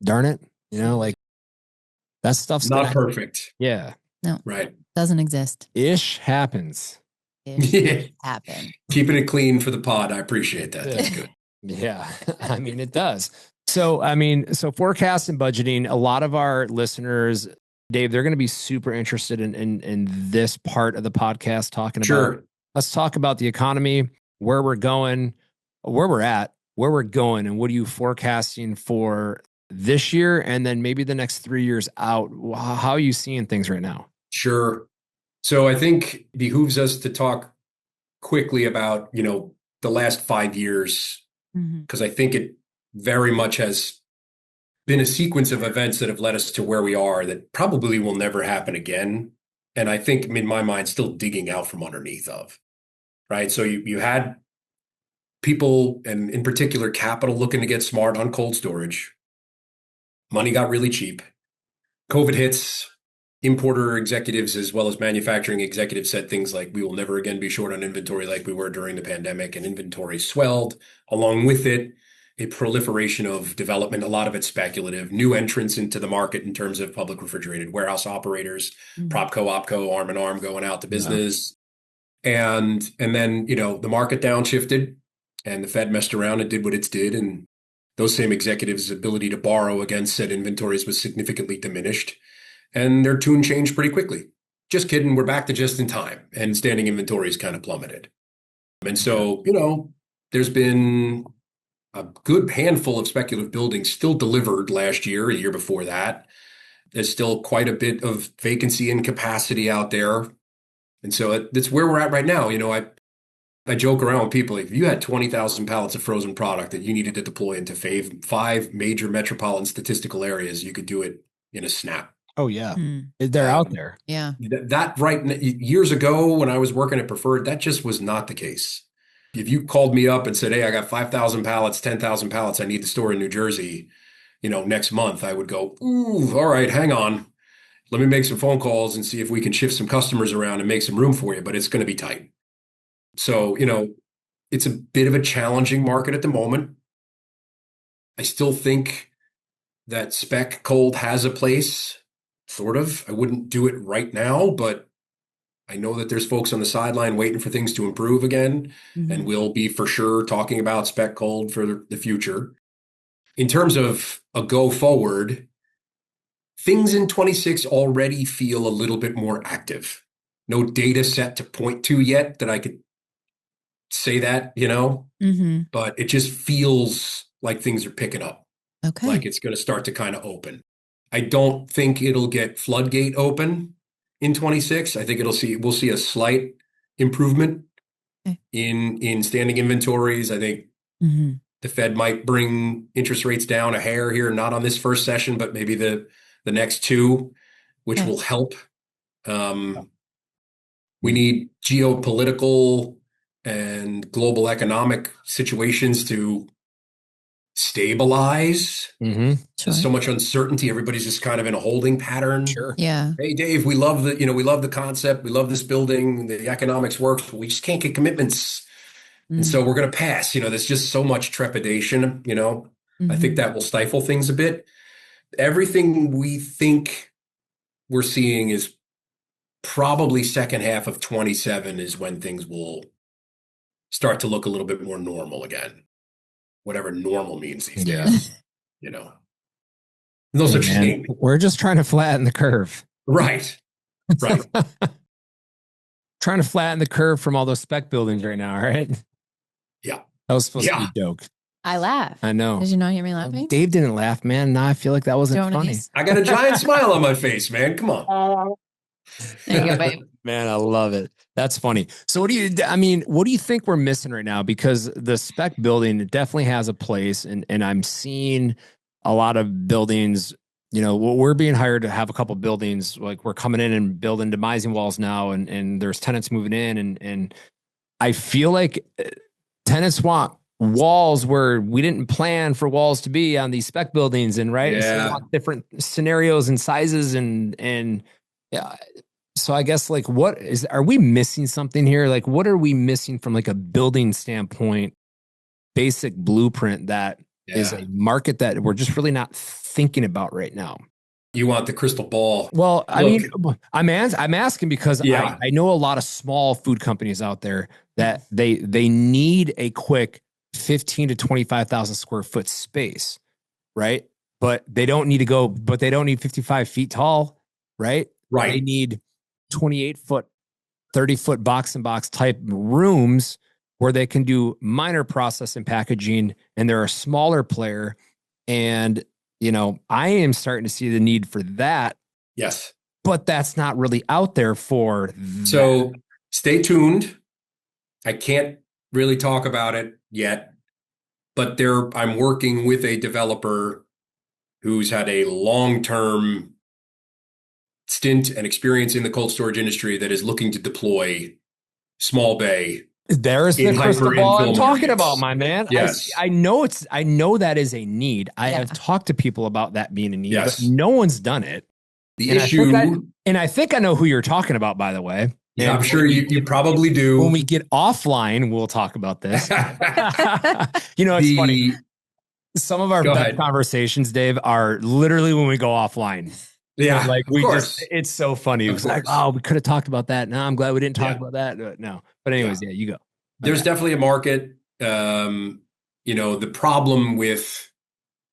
darn it. You know, like that stuff's Not gonna, perfect. yeah. No, Right. doesn't exist. Ish happens. Yeah. Happen. Keeping it clean for the pod. I appreciate that. That's good. Yeah. I mean, it does. So, so forecast and budgeting, a lot of our listeners, Dave, they're going to be super interested in this part of the podcast talking about, let's talk about the economy, where we're going, where we're at, where we're going, and what are you forecasting for this year? And then maybe the next 3 years out. How are you seeing things right now? Sure. So I think it behooves us to talk quickly about, the last 5 years, because I think it very much has been a sequence of events that have led us to where we are that probably will never happen again. And I think in my mind, still digging out from underneath of, right? So you had people, and in particular, capital looking to get smart on cold storage. Money got really cheap. COVID hits. Importer executives as well as manufacturing executives said things like, we will never again be short on inventory like we were during the pandemic, and inventory swelled. Along with it, a proliferation of development, a lot of it speculative, new entrants into the market in terms of public refrigerated warehouse operators, Propco, Opco, arm in arm going out to business. Yeah. And then, the market downshifted and the Fed messed around and did what it's did. And those same executives' ability to borrow against said inventories was significantly diminished. And their tune changed pretty quickly. Just kidding, we're back to just in time, and standing inventories kind of plummeted. And so, there's been a good handful of speculative buildings still delivered last year, a year before that. There's still quite a bit of vacancy and capacity out there. And so that's where we're at right now. I joke around with people, like, if you had 20,000 pallets of frozen product that you needed to deploy into five major metropolitan statistical areas, you could do it in a snap. Oh, yeah. They're out there. Yeah. That years ago when I was working at Preferred, that just was not the case. If you called me up and said, hey, I got 5,000 pallets, 10,000 pallets I need to store in New Jersey, next month, I would go, ooh, all right, hang on. Let me make some phone calls and see if we can shift some customers around and make some room for you, but it's going to be tight. So, it's a bit of a challenging market at the moment. I still think that spec cold has a place. Sort of. I wouldn't do it right now, but I know that there's folks on the sideline waiting for things to improve again, and we'll be for sure talking about spec cold for the future. In terms of a go forward, things in 26 already feel a little bit more active. No data set to point to yet that I could say that, but it just feels like things are picking up. Okay. Like it's going to start to kind of open. I don't think it'll get floodgate open in 26. I think we'll see a slight improvement in standing inventories. I think the Fed might bring interest rates down a hair here, not on this first session, but maybe the next two, which will help. We need geopolitical and global economic situations to stabilize. Mm-hmm. There's so much uncertainty. Everybody's just kind of in a holding pattern. Sure. Yeah. Hey, Dave, we love the concept. We love this building. The economics works, but we just can't get commitments. And so we're going to pass. There's just so much trepidation. I think that will stifle things a bit. Everything we think we're seeing is probably second half of 27 is when things will start to look a little bit more normal again. Whatever normal means these days. No such thing. We're just trying to flatten the curve. Right. Right. Trying to flatten the curve from all those spec buildings right now, right? Yeah. That was supposed to be a joke. I laugh. I know. Did you not hear me laughing? Dave didn't laugh, man. Now I feel like that wasn't funny. I got a giant smile on my face, man. Come on. There you go, babe. Man, I love it. That's funny. So what do you think we're missing right now? Because the spec building definitely has a place, and I'm seeing a lot of buildings, we're being hired to have a couple buildings, like we're coming in and building demising walls now, and there's tenants moving in, and I feel like tenants want walls where we didn't plan for walls to be on these spec buildings, and right, so different scenarios and sizes, and yeah. So I guess are we missing something here? Like, what are we missing from like a building standpoint, basic blueprint that is a market that we're just really not thinking about right now? You want the crystal ball. Well, I mean, I'm asking because I know a lot of small food companies out there that they need a quick 15 to 25,000 square foot space, right? But they don't need 55 feet tall, right? Right. They need 28-foot, 30-foot box and box type rooms where they can do minor process and packaging, and they're a smaller player. And, I am starting to see the need for that. Yes. But that's not really out there for that. So stay tuned. I can't really talk about it yet, but I'm working with a developer who's had a long-term stint and experience in the cold storage industry that is looking to deploy small bay. There's the crystal ball I'm talking about, my man. Yes. I know that is a need. I have talked to people about that being a need, but no one's done it. The issue, I think I know who you're talking about, by the way. Yeah, I'm sure you probably do. When we get offline, we'll talk about this. It's funny. Some of our best conversations, Dave, are literally when we go offline. Yeah, it's so funny. It was like, oh, we could have talked about that. No, I'm glad we didn't talk about that. No. But anyways, you go. There's definitely a market. The problem with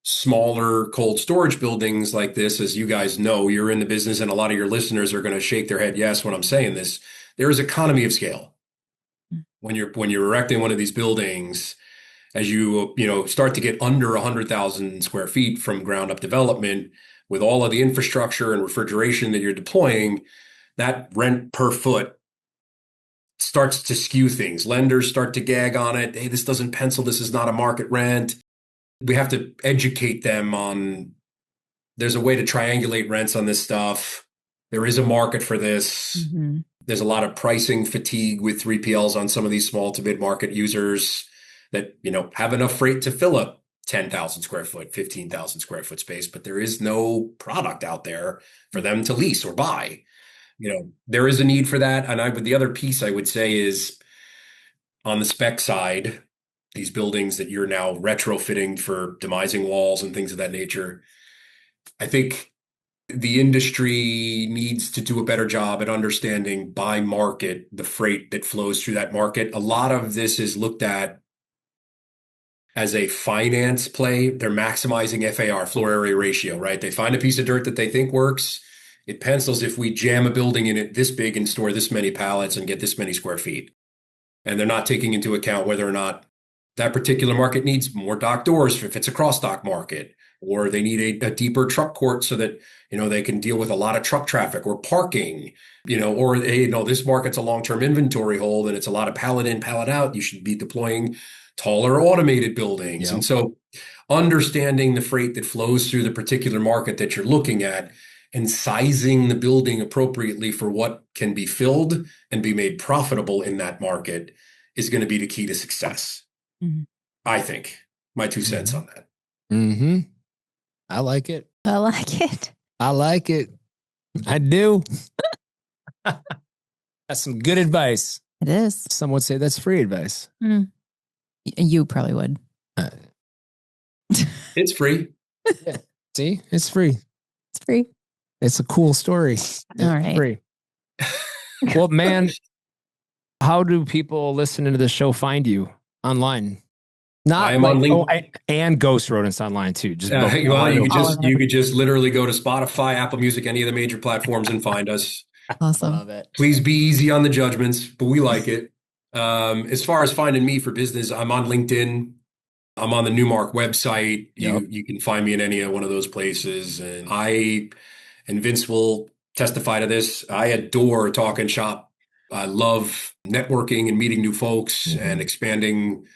smaller cold storage buildings like this, as you guys know, you're in the business, and a lot of your listeners are going to shake their head yes when I'm saying this. There is economy of scale. When you're erecting one of these buildings, as you start to get under 100,000 square feet from ground up development, with all of the infrastructure and refrigeration that you're deploying, that rent per foot starts to skew things. Lenders start to gag on it. Hey, this doesn't pencil. This is not a market rent. We have to educate them on there's a way to triangulate rents on this stuff. There is a market for this. Mm-hmm. There's a lot of pricing fatigue with 3PLs on some of these small to mid-market users that, have enough freight to fill up 10,000 square foot, 15,000 square foot space, but there is no product out there for them to lease or buy. There is a need for that. And the other piece I would say is on the spec side, these buildings that you're now retrofitting for demising walls and things of that nature. I think The industry needs to do a better job at understanding by market the freight that flows through that market. A lot of this is looked at as a finance play. They're maximizing FAR, floor area ratio, right? They find a piece of dirt that they think works. It pencils if we jam a building in it this big and store this many pallets and get this many square feet. And they're not taking into account whether or not that particular market needs more dock doors if it's a cross dock market, or they need a deeper truck court so that, they can deal with a lot of truck traffic or parking, or, hey, this market's a long-term inventory hold and it's a lot of pallet in, pallet out. You should be deploying taller automated buildings. Yep. And so understanding the freight that flows through the particular market that you're looking at and sizing the building appropriately for what can be filled and be made profitable in that market is going to be the key to success. Mhm. I think. My 2 cents on that. Mm-hmm. I like it. I like it. I like it. I do. That's some good advice. It is. Some would say that's free advice. You probably would. It's free. Yeah. See, it's free. It's free. It's a cool story. It's All right. free. Well, man, how do people listening to the show find you online? I am on LinkedIn. And Ghost Rodents online too. Just you could just literally go to Spotify, Apple Music, any of the major platforms and find us. Awesome. Love it. Please be easy on the judgments, but we like it. As far as finding me for business, I'm on LinkedIn. I'm on the Newmark website. Yep. You can find me in any one of those places. And Vince will testify to this. I adore talking shop. I love networking and meeting new folks and expanding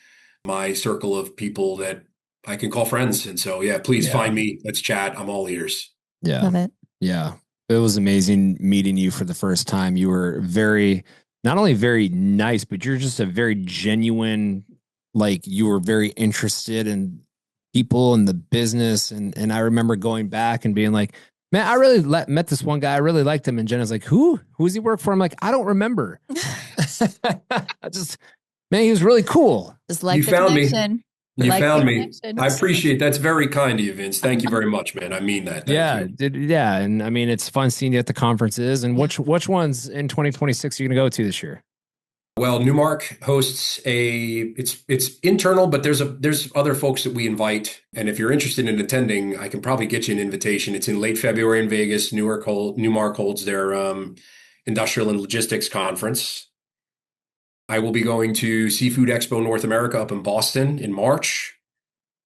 my circle of people that I can call friends. And so, please find me. Let's chat. I'm all ears. Yeah. Love it. Yeah. It was amazing meeting you for the first time. You were not only very nice, but you're just a very genuine, you were very interested in people and the business. And I remember going back and being like, man, I really met this one guy. I really liked him. And Jenna's like, who does he work for? I'm like, I don't remember. Man, he was really cool. Just like you the found connection. me. You Like found the me. connection. I appreciate that's very kind of you, Vince. Thank you very much, man. I mean that. Thank you. Yeah. And I mean, it's fun seeing you at the conferences. And which ones in 2026 are you going to go to this year? Well, Newmark hosts it's internal, but there's other folks that we invite. And if you're interested in attending, I can probably get you an invitation. It's in late February in Vegas. Newmark holds their industrial and logistics conference. I will be going to Seafood Expo North America up in Boston in March.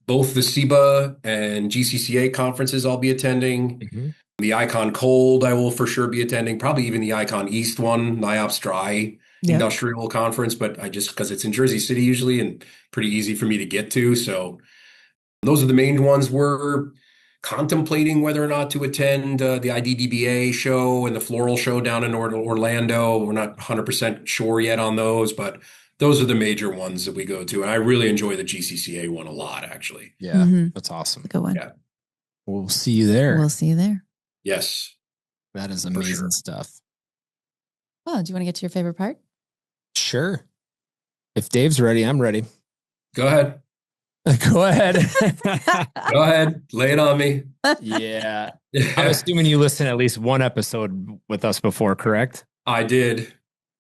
Both the SIBA and GCCA conferences I'll be attending. Mm-hmm. The Icon Cold I will for sure be attending. Probably even the Icon East one, NIOPS Dry Industrial Conference. But I just, because it's in Jersey City usually and pretty easy for me to get to. So those are the main ones. We're contemplating whether or not to attend the IDDBA show and the Floral show down in Orlando. We're not 100% sure yet on those, but those are the major ones that we go to. And I really enjoy the GCCA one a lot, actually. Yeah, that's awesome. Good one. Yeah. We'll see you there. We'll see you there. Yes. That is amazing stuff. Well, do you want to get to your favorite part? Sure. If Dave's ready, I'm ready. Go ahead. Go ahead. Go ahead. Lay it on me. Yeah. I'm assuming you listened to at least one episode with us before, correct? I did.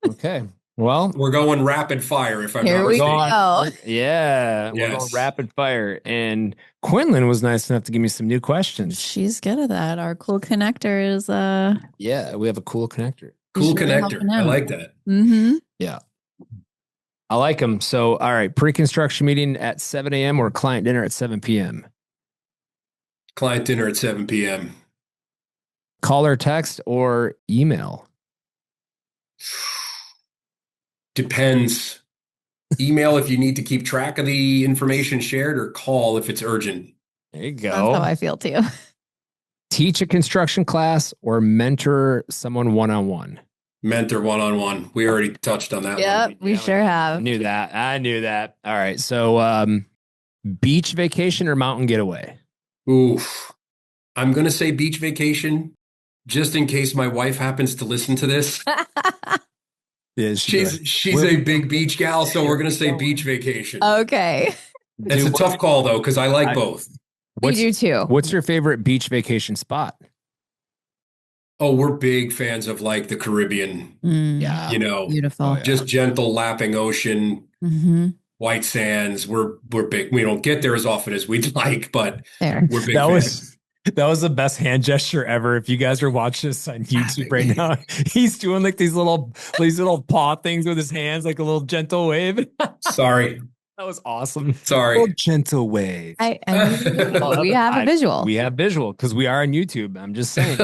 Okay. Well, we're going rapid fire if I'm Here not we mistaken. go. Yeah. We're going rapid fire. And Quinlan was nice enough to give me some new questions. She's good at that. Our cool connector is Yeah, we have a cool connector. Cool connector. I like that. Mm-hmm. Yeah. I like them. So, all right, pre-construction meeting at 7 a.m. or client dinner at 7 p.m.? Client dinner at 7 p.m. Call or text or email? Depends. Email if you need to keep track of the information shared, or call if it's urgent. There you go. That's how I feel too. Teach a construction class or mentor someone one-on-one? Mentor one-on-one. We already touched on that Yep, one. we sure have. I knew that. All right. So beach vacation or mountain getaway? Oof. I'm going to say beach vacation just in case my wife happens to listen to this. She's a big beach gal, so we're going to say beach vacation. Okay. It's a tough call, though, because I like both. We do too. What's your favorite beach vacation spot? Oh, we're big fans of like the Caribbean, Yeah. you know, Beautiful. Oh, yeah. just gentle lapping ocean, Mm-hmm. white sands. We're big. We don't get there as often as we'd like, but There. we're big That fans. was the best hand gesture ever. If you guys are watching this on YouTube right now, he's doing like these little paw things with his hands, like a little gentle wave. Sorry. That was awesome. Sorry. Little gentle wave. We have a visual. We have visual because we are on YouTube. I'm just saying.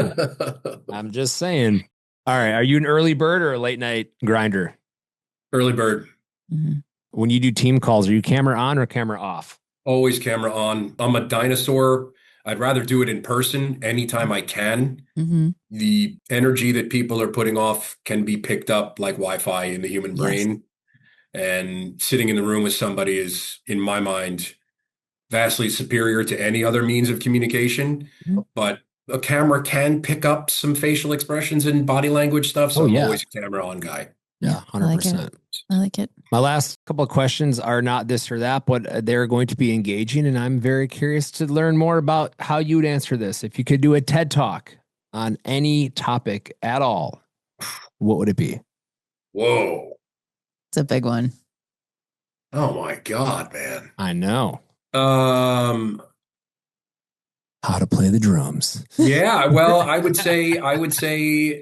I'm just saying. All right. Are you an early bird or a late night grinder? Early bird. Mhm. When you do team calls, are you camera on or camera off? Always camera on. I'm a dinosaur. I'd rather do it in person anytime I can. Mhm. The energy that people are putting off can be picked up like Wi-Fi in the human Yes. brain. And sitting in the room with somebody is, in my mind, vastly superior to any other means of communication. Mhm. But a camera can pick up some facial expressions and body language stuff. So Oh, I'm yeah. always a camera on guy. Yeah, I like 100%. I like it. My last couple of questions are not this or that, but they're going to be engaging. And I'm very curious to learn more about how you would answer this. If you could do a TED Talk on any topic at all, what would it be? Whoa. It's a big one. Oh my God, man. I know. Um, How to play the drums. yeah, well, I would say,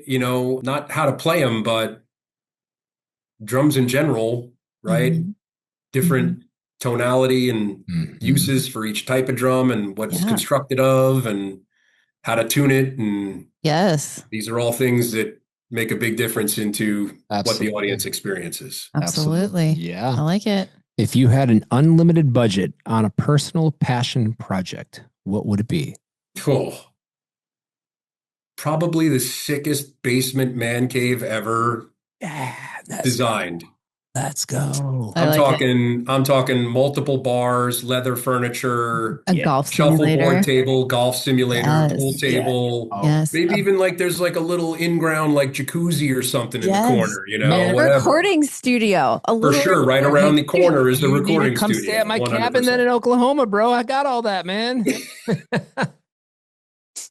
not how to play them, but drums in general, right? Mhm. Different tonality and Mhm. uses for each type of drum and what it's Yeah. constructed of and how to tune it. And Yes. these are all things that make a big difference into what the Absolutely. audience experiences. Absolutely. Yeah. I like it. If you had an unlimited budget on a personal passion project, what would it be? Oh, probably the sickest basement man cave ever Yeah, designed. let's go. I like it. I'm talking multiple bars, leather furniture, A Yeah. golf shuffleboard simulator. table, golf simulator, Yes. pool table. Oh, Yes. Maybe even like there's like a little in-ground like jacuzzi or something in the Yes. corner, Man, whatever. Recording studio. A For little sure, right around the corner is the you need to recording come studio. stay at my cabin then in 100%. Oklahoma, bro. I got all that, man.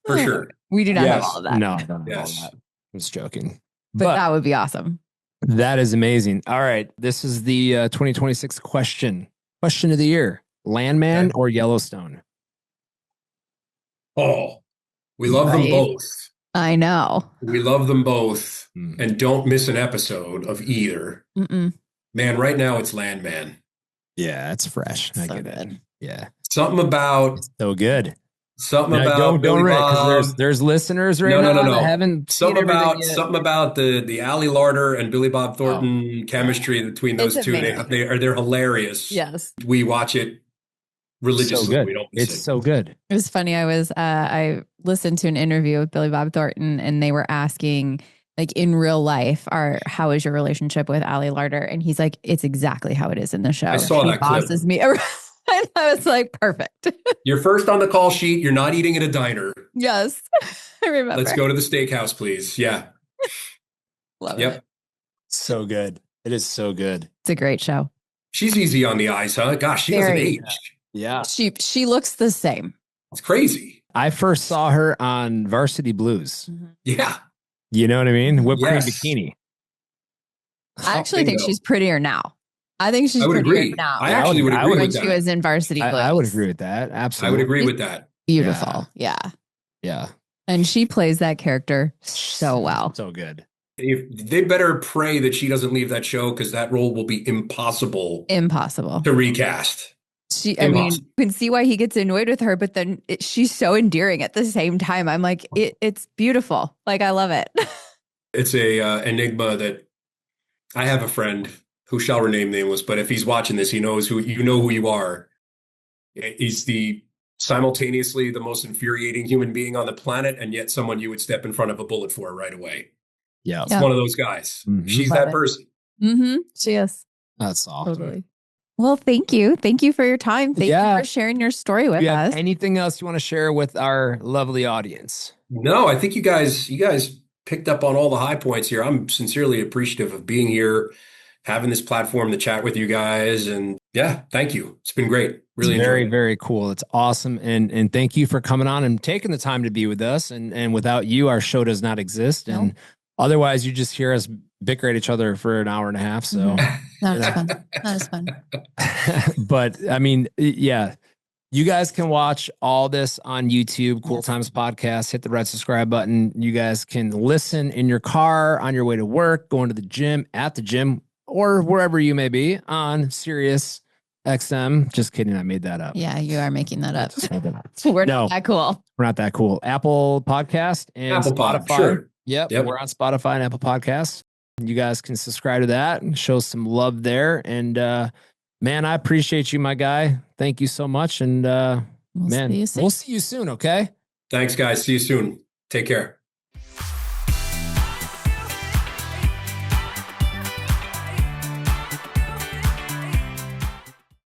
For sure. We do not have Yes. all of that. No, I don't have Yes. all that. I'm just joking. But that would be awesome. That is amazing. All right. This is the 2026 question. Question of the year. Landman Okay. or Yellowstone? Oh, we love them Right. both. I know. We love them both Mm. and don't miss an episode of either. Mm-mm. Man, right now it's Landman. Yeah, it's fresh. I So get it. good. Yeah. Something about It's so good. something Now, about don't Billy rip because Bob. there's listeners right now that haven't seen Something everything about yet. the Ali Larder and Billy Bob Thornton chemistry between those It's two. amazing. They're hilarious. Yes. We watch it religiously. So good. We don't miss It's it. so good. It was funny. I listened to an interview with Billy Bob Thornton, and they were asking, like, in real life, how is your relationship with Ali Larder? And he's like, it's exactly how it is in the show. I saw She that clip. bosses me around. And I was like, perfect. You're first on the call sheet. You're not eating at a diner. Yes. I remember. Let's go to the steakhouse, please. Yeah. Love Yep. it. So good. It is so good. It's a great show. She's easy on the eyes, huh? Gosh, she doesn't Very. age. Yeah. She looks the same. It's crazy. I first saw her on Varsity Blues. Yeah. You know what I mean? Whipped cream Yes. bikini. I actually think Bingo. she's prettier now. I think she's I would prettier agree. now. I actually would I agree would- when with she that. was in Varsity Blues. I would agree with that. I Absolutely. would agree with that. Beautiful. Yeah. Yeah. And she plays that character so well. So good. They better pray that she doesn't leave that show because that role will be impossible Impossible. to recast. I mean, Impossible. you can see why he gets annoyed with her, but then she's so endearing at the same time. I'm like, it's beautiful. Like, I love it. It's a enigma that I have a friend who shall remain nameless, but if he's watching this, he knows who you are. He's simultaneously the most infuriating human being on the planet, and yet someone you would step in front of a bullet for right away. Yeah. It's one of those guys. Mhm. She's Love that it. person. Mm-hmm. She is. That's awesome. Totally. Well, thank you. Thank you for your time. Thank Yeah. you for sharing your story with Do you have us. anything else you want to share with our lovely audience? No, I think you guys picked up on all the high points here. I'm sincerely appreciative of being here, having this platform to chat with you guys. And yeah, thank you. It's been great. Really enjoyed Very, it. very cool. It's awesome. And thank you for coming on and taking the time to be with us. And without you, our show does not exist. Nope. And otherwise you just hear us bicker at each other for an hour and a half. So That was fun. That was fun. but I mean, yeah, you guys can watch all this on YouTube, Cool Times Podcast. Hit the red subscribe button. You guys can listen in your car, on your way to work, going to the gym, at the gym, or wherever you may be on Sirius XM. Just kidding. I made that up. Yeah, you are making that up. Just made that up. We're No. not that cool. We're not that cool. Apple Podcast and Apple Pod, Spotify. sure. Yep, Yep. we're on Spotify and Apple Podcasts. You guys can subscribe to that and show some love there. And man, I appreciate you, my guy. Thank you so much. And man, we'll see you soon. Okay. Thanks, guys. See you soon. Take care.